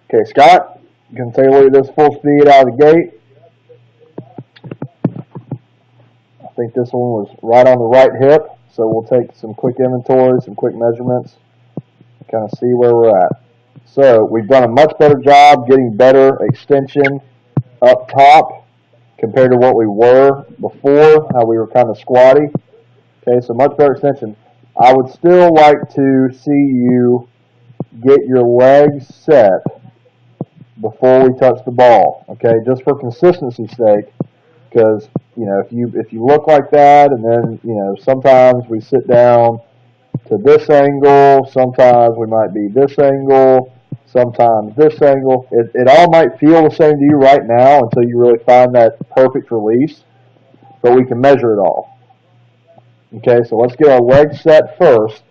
Okay, Scott, you can take a look at this full speed out of the gate. I think this one was right on the right hip, so we'll take some quick inventory, some quick measurements, and kind of see where we're at. So we've done a much better job getting better extension up top compared to what we were before, how we were kind of squatty. Okay, so much better extension. I would still like to see you get your legs set before we touch the ball. Okay, just for consistency's sake, because if you look like that, and then sometimes we sit down to this angle, sometimes we might be this angle, sometimes this angle. It all might feel the same to you right now until you really find that perfect release, but we can measure it all. Okay, so let's get our legs set first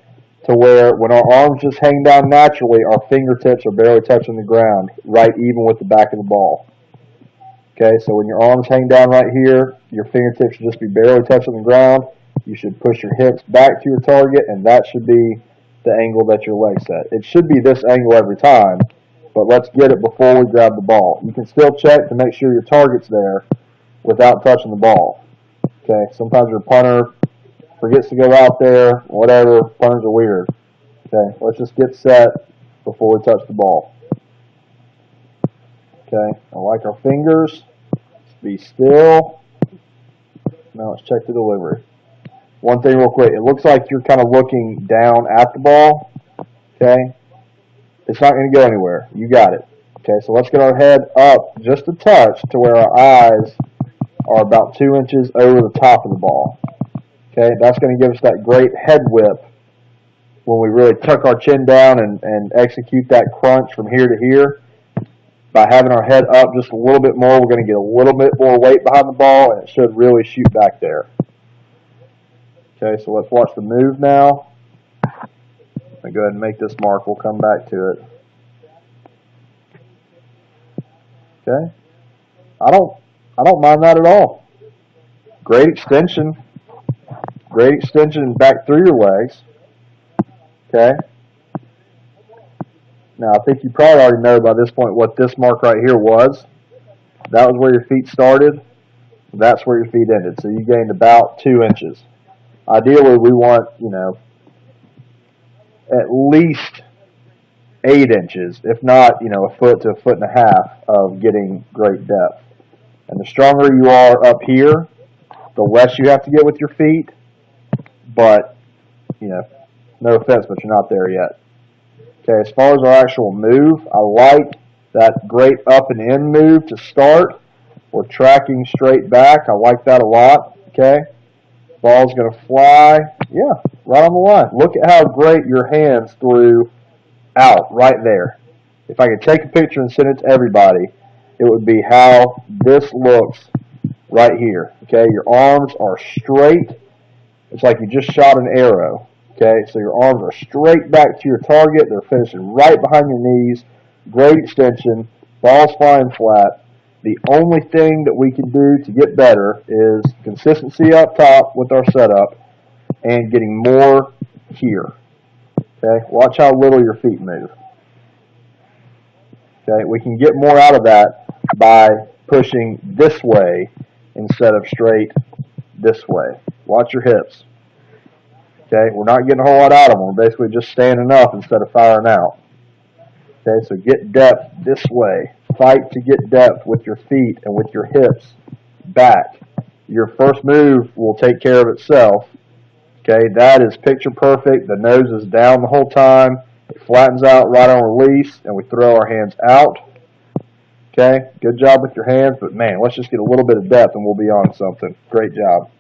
to where when our arms just hang down naturally, our fingertips are barely touching the ground, right even with the back of the ball. Okay, so when your arms hang down right here, your fingertips should just be barely touching the ground. You should push your hips back to your target, and that should be the angle that your leg's set. It should be this angle every time, but let's get it before we grab the ball. You can still check to make sure your target's there without touching the ball. Okay, sometimes your punter forgets to go out there, whatever, punters are weird. Okay, let's just get set before we touch the ball. Okay, I like our fingers. Be still. Now let's check the delivery. One thing real quick, it looks like you're kind of looking down at the ball. Okay, it's not going to go anywhere. You got it. Okay, so let's get our head up just a touch to where our eyes are about 2 inches over the top of the ball. Okay, that's going to give us that great head whip when we really tuck our chin down and execute that crunch from here to here. By having our head up just a little bit more, we're going to get a little bit more weight behind the ball, and it should really shoot back there. Okay, so let's watch the move now. I'll go ahead and make this mark. We'll come back to it. Okay, I don't mind that at all. Great extension. Great extension back through your legs. Okay. Now, I think you probably already know by this point what this mark right here was. That was where your feet started. That's where your feet ended. So you gained about 2 inches. Ideally, we want, at least 8 inches, if not, a foot to a foot and a half of getting great depth. And the stronger you are up here, the less you have to get with your feet. But, no offense, but you're not there yet. Okay, as far as our actual move, I like that great up and in move to start. We're tracking straight back. I like that a lot. Okay, ball's going to fly. Yeah, right on the line. Look at how great your hands threw out right there. If I could take a picture and send it to everybody, it would be how this looks right here. Okay, your arms are straight. It's like you just shot an arrow. Okay, so your arms are straight back to your target. They're finishing right behind your knees. Great extension. Ball's flying flat. The only thing that we can do to get better is consistency up top with our setup and getting more here. Okay, watch how little your feet move. Okay, we can get more out of that by pushing this way instead of straight this way. Watch your hips. Okay, we're not getting a whole lot out of them. We're basically just standing up instead of firing out. Okay, so get depth this way. Fight to get depth with your feet and with your hips back. Your first move will take care of itself. Okay, that is picture perfect. The nose is down the whole time. It flattens out right on release, and we throw our hands out. Okay, good job with your hands, but man, let's just get a little bit of depth and we'll be on something. Great job.